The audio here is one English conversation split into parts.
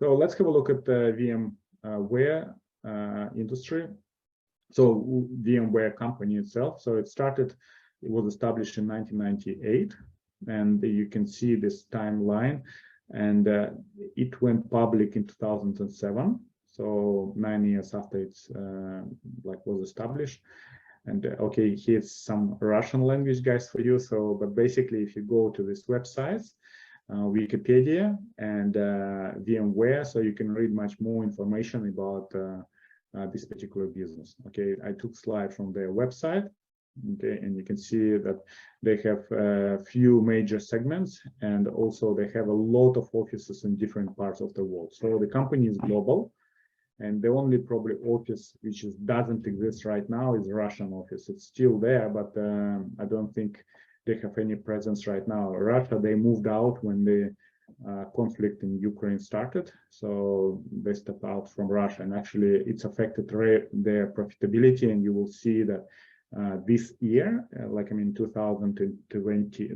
So let's have a look at the VMware industry. So VMware company itself. So it was established in 1998, and you can see this timeline. And it went public in 2007. So 9 years after it's was established. And okay, here's some Russian language guys for you. So, but basically, if you go to this website, Wikipedia and VMware, so you can read much more information about this particular business. Okay, I took slide from their website. Okay, and you can see that they have a few major segments, and also they have a lot of offices in different parts of the world. So the company is global. And the only probably office which doesn't exist right now is Russian office. It's still there, but I don't think they have any presence right now. Russia, they moved out when the conflict in Ukraine started. So they stepped out from Russia, and actually it's affected their profitability. And you will see that this year, 2020,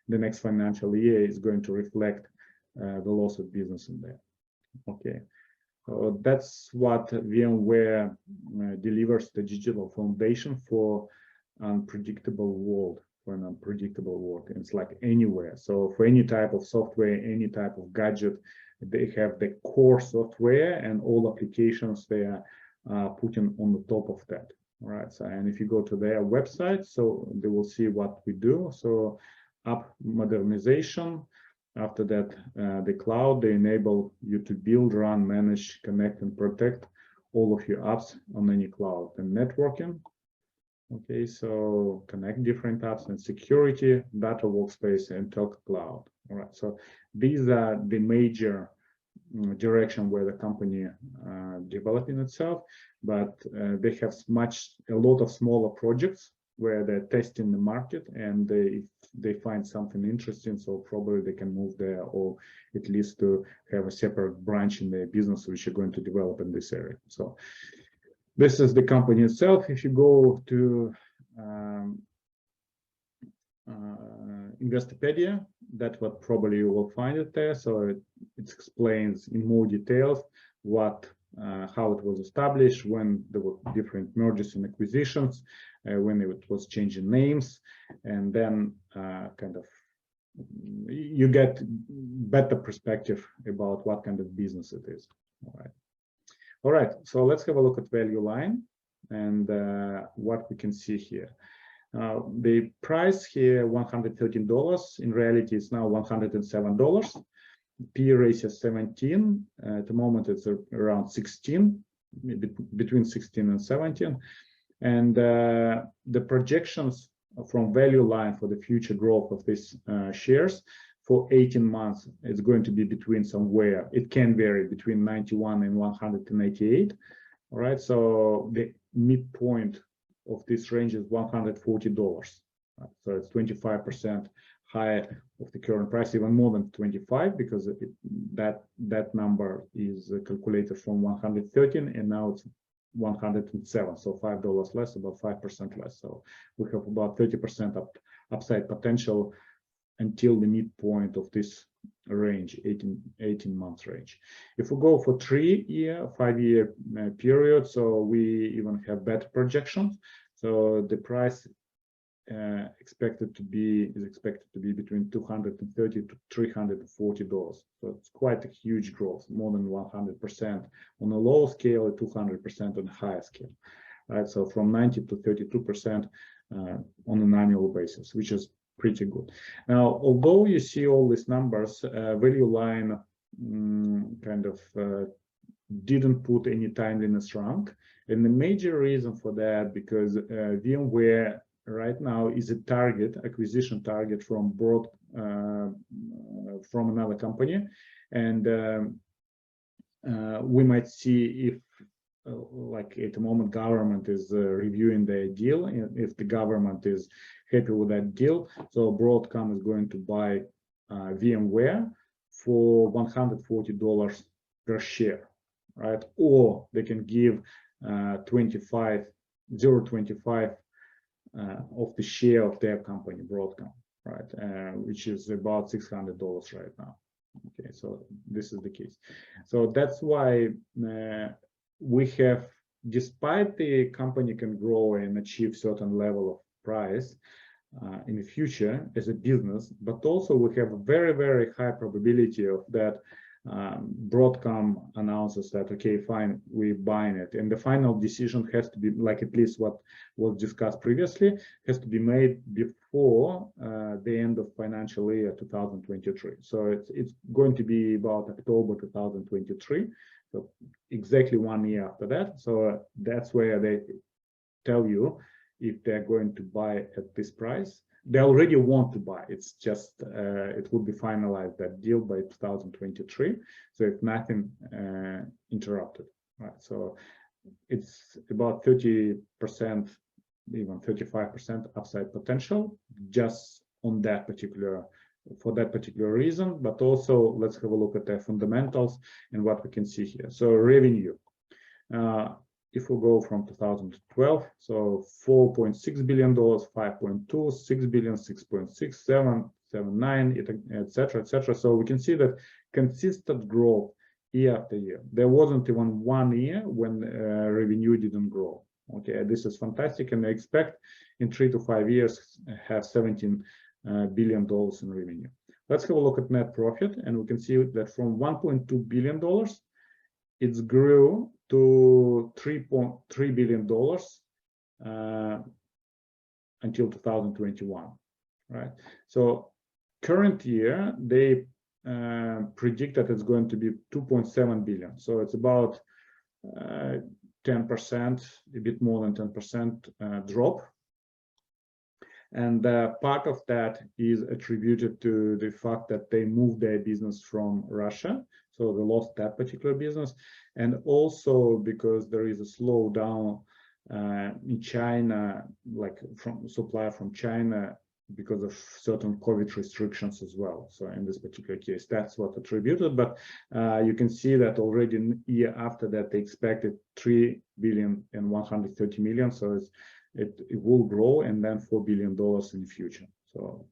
the next financial year is going to reflect the loss of business in there. Okay. So that's what VMware delivers, the digital foundation for unpredictable world, for an unpredictable world. It's like anywhere. So for any type of software, any type of gadget, they have the core software and all applications they are putting on the top of that. All right. So, and if you go to their website, so they will see what we do. So app modernization. After that, the cloud, they enable you to build, run, manage, connect, and protect all of your apps on any cloud. And networking, okay, so connect different apps, and security, data workspace, and talk cloud. All right, so these are the major direction where the company developing itself, but they have a lot of smaller projects where they're testing the market, and if they find something interesting, so probably they can move there, or at least to have a separate branch in their business which are going to develop in this area. So this is the company itself. If you go to Investopedia, that's what probably you will find it there. So it explains in more details how it was established, when there were different mergers and acquisitions, when it was changing names, and then you get better perspective about what kind of business it is. All right. So let's have a look at value line and what we can see here. The price here, $113. In reality, it's now $107. P ratio 17. At the moment, it's around 16, between 16 and 17. And the projections from value line for the future growth of these shares for 18 months, it's going to be between somewhere. It can vary between 91 and 188. All right. So the midpoint of this range is $140. So it's 25% higher of the current price, even more than 25, because that number is calculated from 113, and now it's 107, so $5 less, about 5% less. So we have about 30% upside potential until the midpoint of this range, 18 months range. If we go for 3-year, 5-year period, so we even have better projections. So the price is expected to be between $230 to $340. So it's quite a huge growth, more than 100% on a low scale, 200% on a higher scale. Right, so from 90 to 32% on an annual basis, which is pretty good. Now, although you see all these numbers, value line didn't put any timeliness rank, and the major reason for that, because VMware right now is a acquisition target from another company, and we might see if at the moment government is reviewing their deal, and if the government is happy with that deal, so Broadcom is going to buy VMware for $140 per share, right? Or they can give 0.25 of the share of their company, Broadcom, right? Which is about $600 right now. Okay, so this is the case. So that's why we have, despite the company can grow and achieve certain level of price in the future as a business, but also we have a very, very high probability of that Broadcom announces that, okay, fine, we're buying it. And the final decision has to be, like at least what was discussed previously, has to be made before the end of financial year 2023. So it's going to be about October 2023. So exactly 1 year after that. So that's where they tell you if they're going to buy at this price. They already want to buy. It's just it will be finalized, that deal, by 2023. So if nothing interrupted, right? So it's about 30%, even 35% upside potential just on that particular, for that particular reason. But also let's have a look at the fundamentals and what we can see here. So revenue. If we go from 2012, so $4.6 billion, 5.2, 6 billion, 6.6, 7, 7.9, etc., etc. So we can see that consistent growth year after year. There wasn't even 1 year when revenue didn't grow. Okay, this is fantastic, and I expect in 3 to 5 years have $17 billion in revenue. Let's have a look at net profit, and we can see that from $1.2 billion, it grew to $3.3 billion until 2021, right? So current year, they predict that it's going to be 2.7 billion. So it's about 10%, a bit more than 10% drop. And part of that is attributed to the fact that they moved their business from Russia. So they lost that particular business. And also because there is a slowdown in China, like from supply from China, because of certain COVID restrictions as well. So in this particular case, that's what attributed. But you can see that already in the year after that, they expected 3 billion and 130 million. So it will grow, and then $4 billion in the future. So,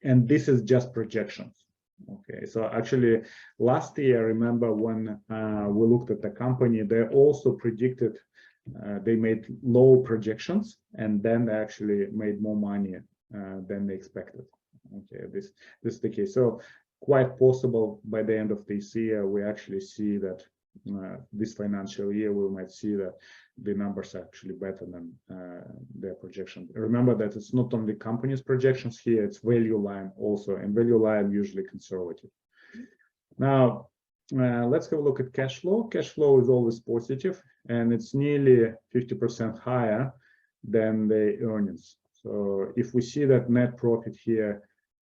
and this is just projections. Okay, so actually last year, I remember when we looked at the company, they also predicted, they made low projections, and then they actually made more money than they expected. Okay, this is the case. So quite possible by the end of this year, we actually see that this financial year, we might see that the numbers are actually better than their projection. Remember that it's not only company's projections here, it's value line also, and value line usually conservative. Now, let's have a look at cash flow. Cash flow is always positive, and it's nearly 50% higher than the earnings. So if we see that net profit here,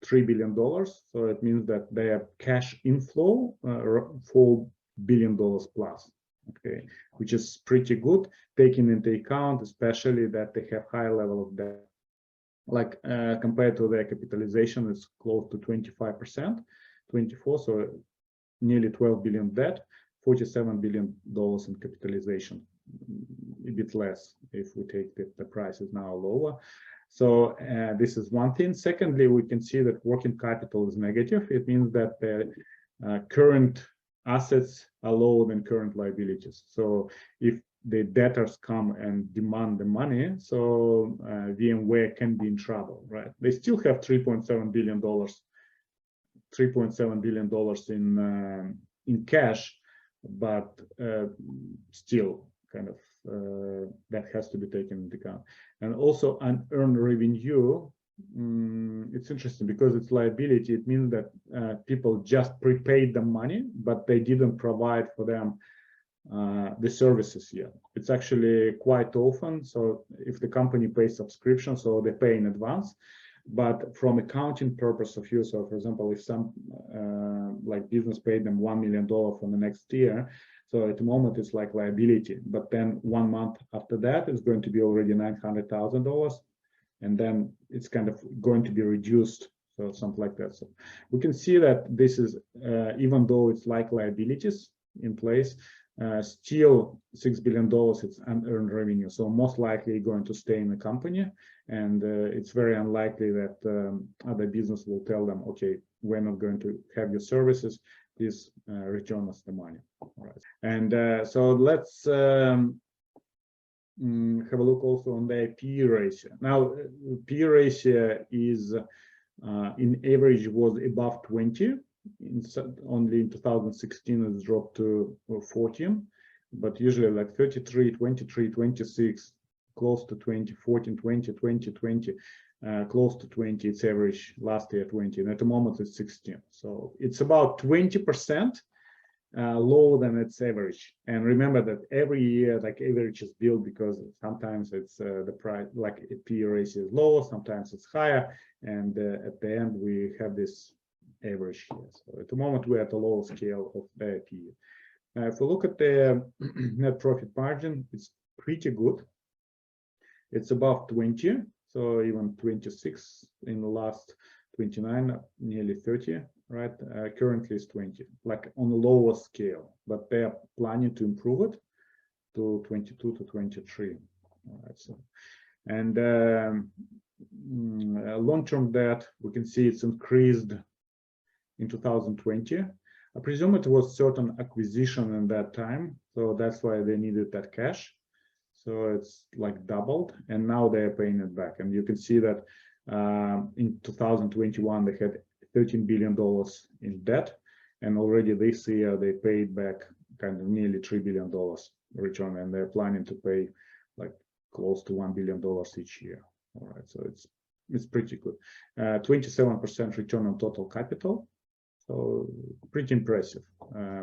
$3 billion, so it means that their cash inflow, $4 billion plus, okay, which is pretty good, taking into account especially that they have high level of debt. Like compared to their capitalization, it's close to 25%, 24, so nearly 12 billion debt, $47 billion in capitalization, a bit less if we take the price is now lower. So this is one thing. Secondly, we can see that working capital is negative. It means that the current assets are lower than current liabilities. So if the debtors come and demand the money, so VMware can be in trouble, right? They still have $3.7 billion, $3.7 billion in cash, but still kind of that has to be taken into account. And also unearned revenue, it's interesting because it's liability. It means that people just prepaid the money, but they didn't provide for them the services yet. It's actually quite often. So if the company pays subscription, so they pay in advance. But from accounting purpose of view, so for example, if some like business paid them $1 million for the next year, so at the moment it's like liability. But then 1 month after that, it's going to be already $900,000. And then it's kind of going to be reduced, so something like that. So we can see that this is, even though it's like liabilities in place, still $6 billion, it's unearned revenue. So most likely going to stay in the company. And it's very unlikely that other business will tell them, okay, we're not going to have your services, please return us the money. All right. And so let's have a look also on the P ratio. Now, P ratio is in average was above 20. Only in 2016 it's dropped to 14, but usually like 33, 23, 26, close to 20, 14, 20, 20, 20, close to 20. It's average last year 20, and at the moment it's 16. So it's about 20% lower than its average. And remember that every year, like average is built because sometimes it's the price, like P ratio is lower, sometimes it's higher, and at the end we have this average here. So at the moment we're at a low scale of the P. If we look at the net profit margin, it's pretty good. It's above 20, so even 26 in the last 29, nearly 30. Right, currently it's 20, like on a lower scale, but they are planning to improve it to 22 to 23. All right, so, and long-term debt, we can see it's increased in 2020. I presume it was certain acquisition in that time, so that's why they needed that cash. So it's like doubled, and now they're paying it back. And you can see that in 2021 they had $13 billion in debt, and already this year they paid back kind of nearly $3 billion return, and they're planning to pay like close to $1 billion each year. All right, so it's pretty good. 27% return on total capital, so pretty impressive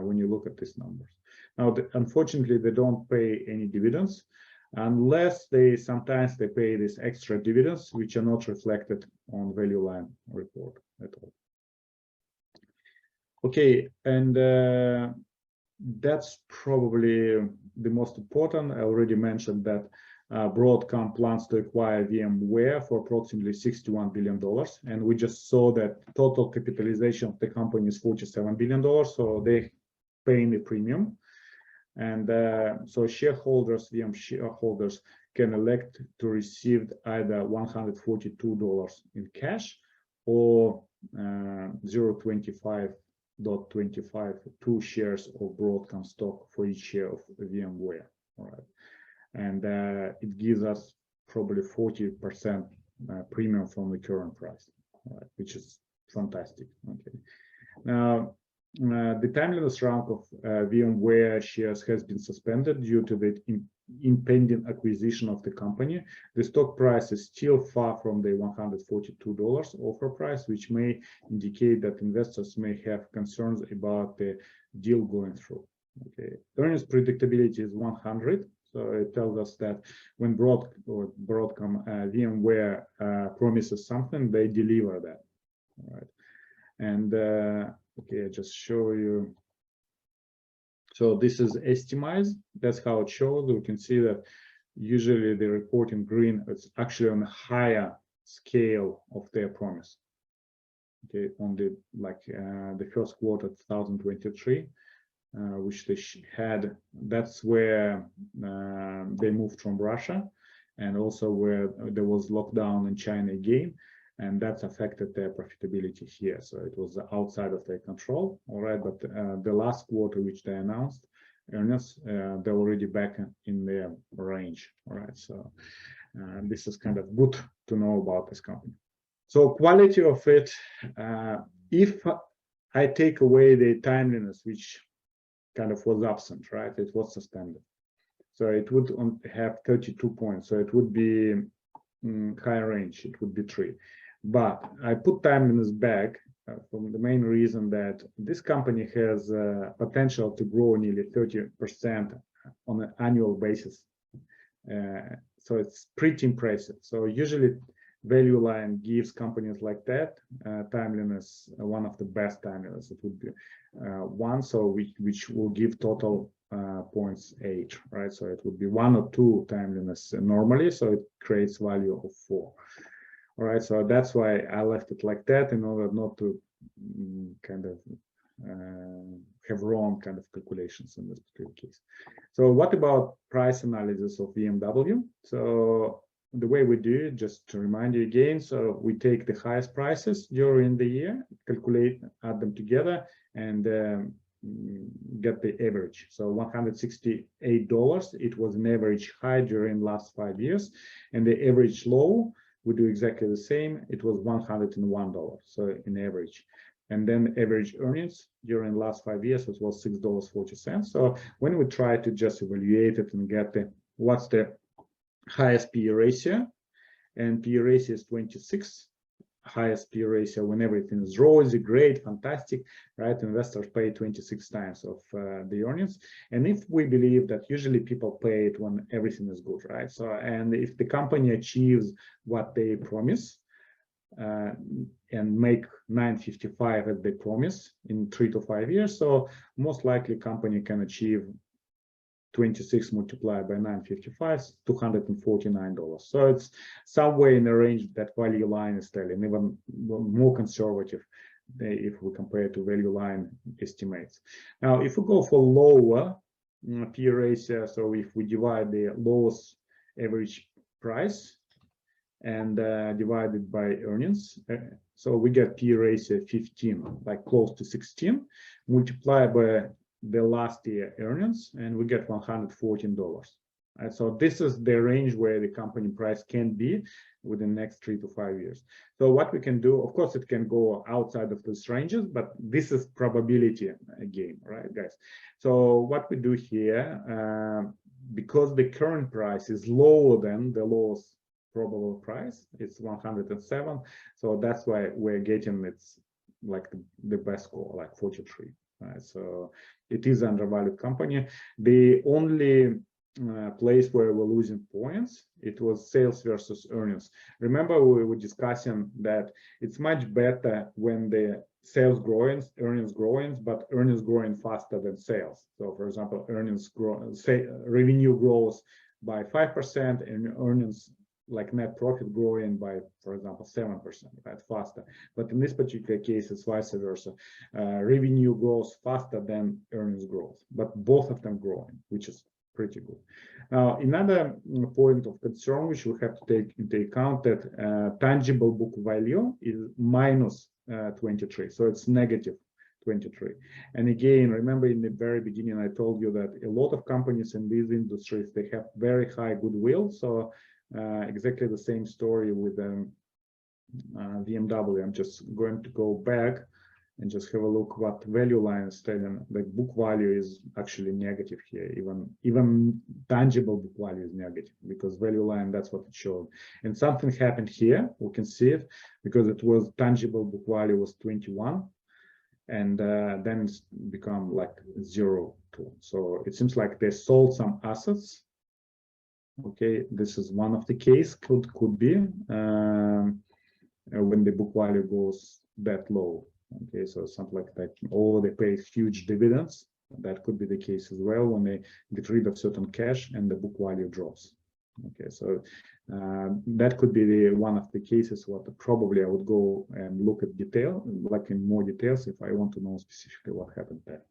when you look at these numbers. Now, unfortunately, they don't pay any dividends, unless sometimes they pay these extra dividends, which are not reflected on value line report at all. Okay, and that's probably the most important. I already mentioned that Broadcom plans to acquire VMware for approximately $61 billion, and we just saw that total capitalization of the company is $47 billion, so they're paying a premium. And so shareholders, VM shareholders, can elect to receive either $142 in cash or 0.25 shares of Broadcom stock for each share of VMware. All right, and it gives us probably 40% premium from the current price, right, which is fantastic. Okay, now the timeliness round of VMware shares has been suspended due to the impending acquisition of the company. The stock price is still far from the $142 offer price, which may indicate that investors may have concerns about the deal going through. Okay, earnings predictability is 100. So it tells us that when Broadcom VMware promises something, they deliver that. All right, and okay, I just show you. So this is estimized. That's how it shows. We can see that usually they report in green. It's actually on a higher scale of their promise. Okay, on the the first quarter 2023, which they had. That's where they moved from Russia, and also where there was lockdown in China again. And that's affected their profitability here. So it was outside of their control, all right? But the last quarter, which they announced, earnings, they're already back in their range, all right? So this is kind of good to know about this company. So quality of it, if I take away the timeliness, which kind of was absent, right? It was suspended. So it would have 32 points. So it would be higher range, it would be 3. But I put timeliness back from the main reason that this company has potential to grow nearly 30% on an annual basis. So it's pretty impressive. So usually value line gives companies like that timeliness, one of the best timeliness. It would be 1, so which will give total points 8, right? So it would be 1 or 2 timeliness normally, so it creates value of 4. All right, so that's why I left it like that in order not to kind of have wrong kind of calculations in this particular case. So what about price analysis of VMW? So the way we do it, just to remind you again, so we take the highest prices during the year, calculate, add them together, and get the average. So $168, it was an average high during last 5 years, and the average low, we do exactly the same. It was $101, so in average. And then average earnings during the last 5 years was $6.40. So when we try to just evaluate it and get the what's the highest PE ratio, and PE ratio is 26, highest PE ratio when everything is rosy, great, fantastic, right? Investors pay 26 times of the earnings. And if we believe that usually people pay it when everything is good, right? So, and if the company achieves what they promise and make 955 as they promise in 3 to 5 years, so most likely company can achieve 26 multiplied by 955, $249. So it's somewhere in the range that value line is telling, even more conservative if we compare to value line estimates. Now, if we go for lower PE ratio, so if we divide the lowest average price and divide it by earnings, so we get PE ratio 15, like close to 16, multiplied by the last year earnings, and we get $114. Right? So this is the range where the company price can be within the next 3 to 5 years. So what we can do, of course, it can go outside of these ranges, but this is probability game, right, guys? So what we do here, because the current price is lower than the lowest probable price, it's 107. So that's why we're getting it's like the best score, like 43. Right, so it is an undervalued company. The only place where we're losing points, it was sales versus earnings. Remember, we were discussing that it's much better when the sales growing, earnings growing, but earnings growing faster than sales. So, for example, earnings grow, say revenue grows by 5%, and earnings like net profit growing by, for example, 7%, right, faster. But in this particular case, it's vice versa. Revenue grows faster than earnings growth, but both of them growing, which is pretty good. Now, another point of concern which we have to take into account that tangible book value is minus 23, so it's negative 23. And again, remember in the very beginning, I told you that a lot of companies in these industries, they have very high goodwill. So exactly the same story with VMW. I'm just going to go back and just have a look what value line is telling. The book value is actually negative here. Even tangible book value is negative because value line, that's what it showed. And something happened here. We can see it because it was tangible book value was 21. And then it's become like 0 2. So it seems like they sold some assets. Okay, this is one of the case, could be when the book value goes that low. Okay, so something like that, or they pay huge dividends. That could be the case as well when they get rid of certain cash and the book value drops. Okay, so that could be the one of the cases what probably I would go and look at detail, like in more details, if I want to know specifically what happened there.